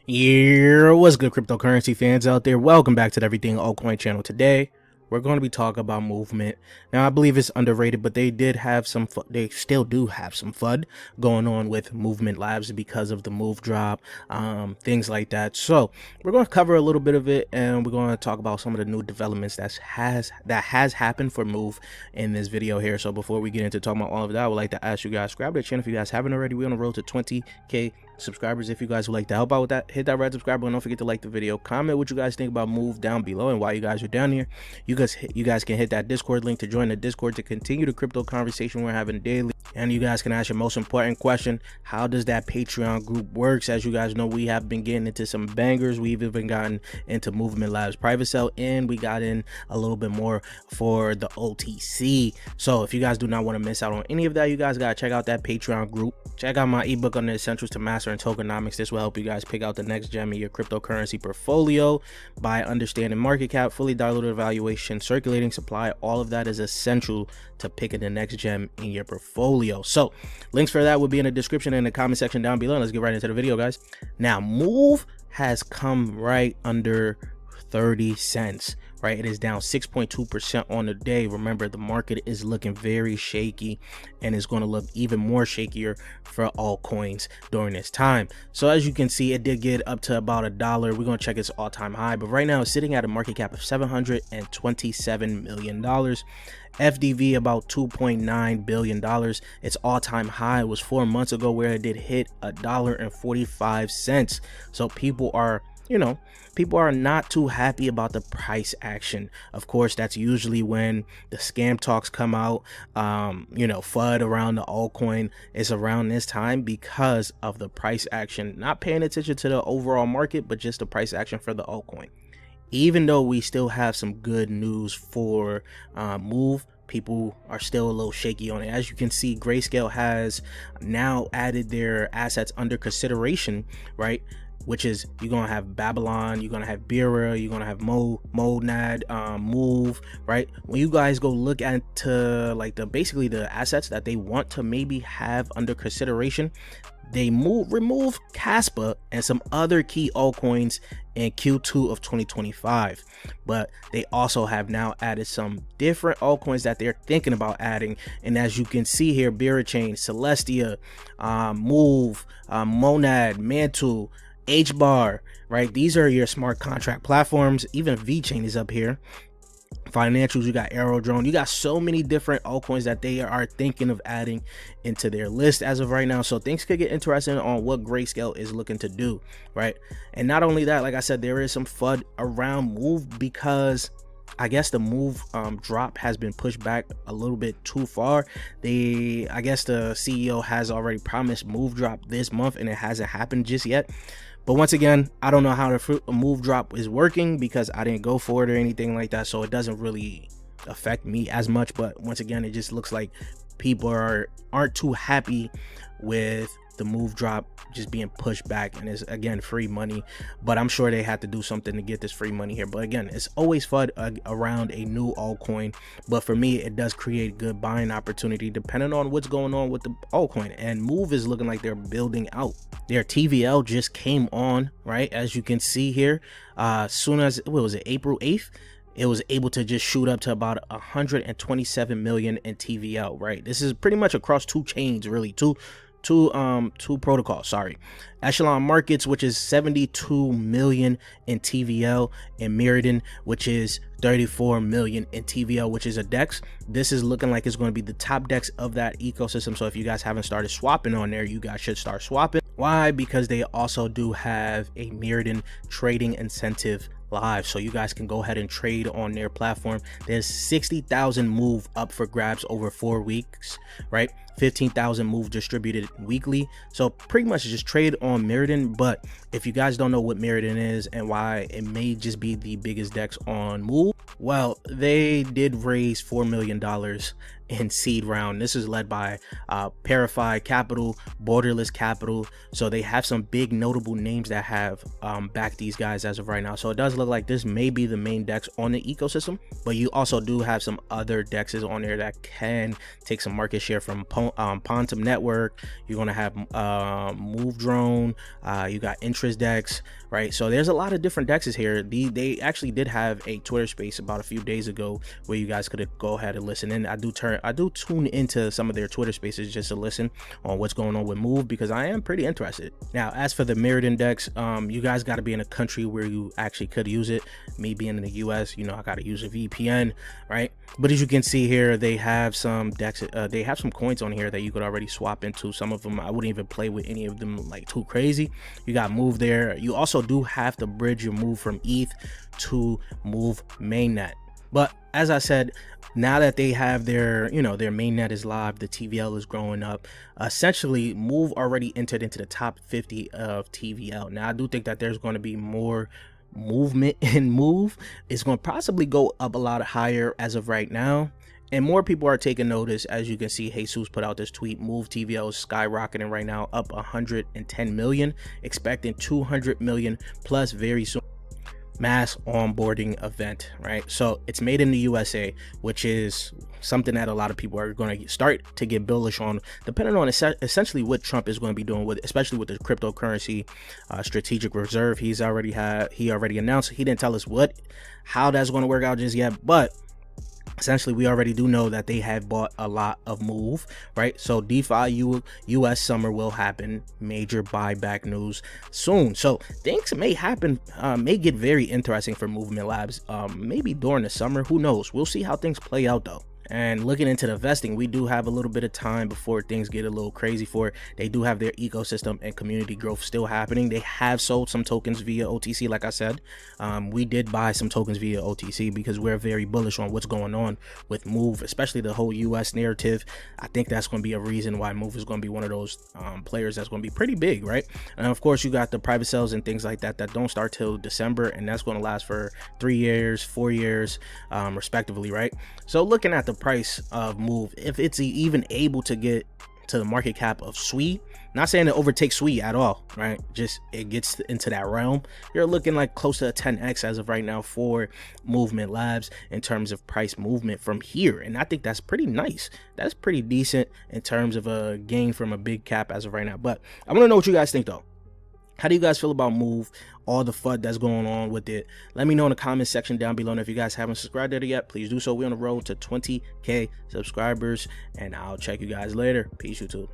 Yeah, what's good, cryptocurrency fans out there? Welcome back to the Everything Altcoin channel. Today, we're going to be talking about movement. Now, I believe it's underrated, but they did have some. They still do have some FUD going on with Movement Labs because of the MOVEDROP, things like that. So, we're going to cover a little bit of it, and we're going to talk about some of the new developments that has happened for Move in this video here. So, before we get into talking about all of that, I would like to ask you guys, subscribe to the channel if you guys haven't already. We're on the road to 20K subscribers. If you guys would like to help out with that, hit that red subscribe button. Don't forget to like the video, comment what you guys think about Move down below and why you guys are down here. You guys can hit that Discord link to join the Discord to continue the crypto conversation we're having daily. And you guys can ask your most important question: how does that Patreon group works? As you guys know, we have been getting into some bangers. We've even gotten into Movement Labs private sale, and we got in a little bit more for the OTC. So if you guys do not want to miss out on any of that, you guys gotta check out that Patreon group. Check out my ebook on the essentials to master and tokenomics. This will help you guys pick out the next gem in your cryptocurrency portfolio by understanding market cap, fully diluted valuation, circulating supply. All of that is essential to picking the next gem in your portfolio. So links for that will be in the description and the comment section down below. Let's get right into the video, guys. Now, Move has come right under 30 cents. Right, it is down 6.2% on the day. Remember, the market is looking very shaky, and it's going to look even more shakier for altcoins during this time. So as you can see, it did get up to about $1. We're going to check its all-time high, but right now it's sitting at a market cap of $727 million. FDV about $2.9 billion. Its all-time high was 4 months ago, where it did hit $1.45. So people are not too happy about the price action. Of course, that's usually when the scam talks come out. FUD around the altcoin is around this time because of the price action, not paying attention to the overall market, but just the price action for the altcoin. Even though we still have some good news for Move, people are still a little shaky on it. As you can see, Grayscale has now added their assets under consideration, right? Which is, you're gonna have Babylon, you're gonna have Bira, you're gonna have MOVEDROP, Move, right? When you guys go look at like basically the assets that they want to maybe have under consideration, they remove Caspa and some other key altcoins in Q2 of 2025, but they also have now added some different altcoins that they're thinking about adding. And as you can see here, Bira Chain, Celestia, Move, Monad, Mantle, HBAR, right? These are your smart contract platforms. Even VeChain is up here. Financials, you got Aerodrone, you got so many different altcoins that they are thinking of adding into their list as of right now. So things could get interesting on what Grayscale is looking to do, right? And not only that, like I said, there is some FUD around Move because I guess the Move drop has been pushed back a little bit too far. I guess the CEO has already promised Move drop this month, and it hasn't happened just yet. But once again, I don't know how the Move drop is working because I didn't go for it or anything like that, so it doesn't really affect me as much. But once again, it just looks like people aren't too happy with the Move drop just being pushed back, and it's again free money, but I'm sure they had to do something to get this free money here. But again, it's always FUD around a new altcoin, but for me it does create good buying opportunity depending on what's going on with the altcoin. And Move is looking like they're building out. Their TVL just came on, right? As you can see here, soon as, what was it, April 8th, it was able to just shoot up to about 127 million in TVL, right? This is pretty much across two chains, really, two protocols, sorry. Echelon Markets, which is 72 million in TVL, and Miridan, which is 34 million in TVL, which is a DEX. This is looking like it's going to be the top DEX of that ecosystem. So if you guys haven't started swapping on there, you guys should start swapping. Why? Because they also do have a Miridan trading incentive live, so you guys can go ahead and trade on their platform. There's 60,000 Move up for grabs over 4 weeks, right? 15,000 Move distributed weekly. So pretty much just trade on Miridan. But if you guys don't know what Miridan is and why it may just be the biggest DEX on Move, well, they did raise $4 million in seed round. This is led by Parify Capital, Borderless Capital. So they have some big notable names that have backed these guys as of right now. So it does look like this may be the main DEX on the ecosystem, but you also do have some other DEXs on there that can take some market share from PANDA network. You're going to have MOVEDROP, you got Interest DEX, right? So there's a lot of different DEXs here. They actually did have a Twitter space about a few days ago where you guys could go ahead and listen in. I do tune into some of their Twitter spaces just to listen on what's going on with Move, because I am pretty interested. Now, as for the Miridan DEX, you guys got to be in a country where you actually could use it. Me being in the US, you know, I got to use a VPN, right? But as you can see here, they have some DEX, they have some coins on here that you could already swap into. Some of them I wouldn't even play with any of them like too crazy. You got Move there. You also do have to bridge your Move from ETH to Move mainnet. But as I said, now that they have their, you know, their mainnet is live, the TVL is growing up, essentially Move already entered into the top 50 of TVL. Now I do think that there's going to be more movement in Move. It's going to possibly go up a lot higher as of right now, and more people are taking notice. As you can see, Jesus put out this tweet: Move TVL is skyrocketing right now, up 110 million, expecting 200 million plus very soon. Mass onboarding event, right? So it's made in the USA, which is something that a lot of people are going to start to get bullish on, depending on essentially what Trump is going to be doing with, especially with the cryptocurrency strategic reserve. He already announced. He didn't tell us how that's going to work out just yet, but essentially we already do know that they have bought a lot of Move, right? So DeFi US summer will happen, major buyback news soon. So things may happen, may get very interesting for Movement Labs, maybe during the summer. Who knows? We'll see how things play out though. And looking into the vesting, we do have a little bit of time before things get a little crazy for it. They do have their ecosystem and community growth still happening. They have sold some tokens via OTC. Like I said, we did buy some tokens via OTC because we're very bullish on what's going on with Move, especially the whole US narrative. I think that's going to be a reason why Move is going to be one of those players that's going to be pretty big, right? And of course, you got the private sales and things like that don't start till December, and that's going to last for 3 years, 4 years, respectively, right? So looking at the price of Move, if it's even able to get to the market cap of Sui, not saying it overtakes Sui at all, right? Just it gets into that realm. You're looking like close to a 10x as of right now for Movement Labs in terms of price movement from here, and I think that's pretty nice. That's pretty decent in terms of a gain from a big cap as of right now. But I want to know what you guys think though. How do you guys feel about Move, all the FUD that's going on with it? Let me know in the comment section down below. And if you guys haven't subscribed there yet, please do so. We're on the road to 20K subscribers, and I'll check you guys later. Peace, YouTube.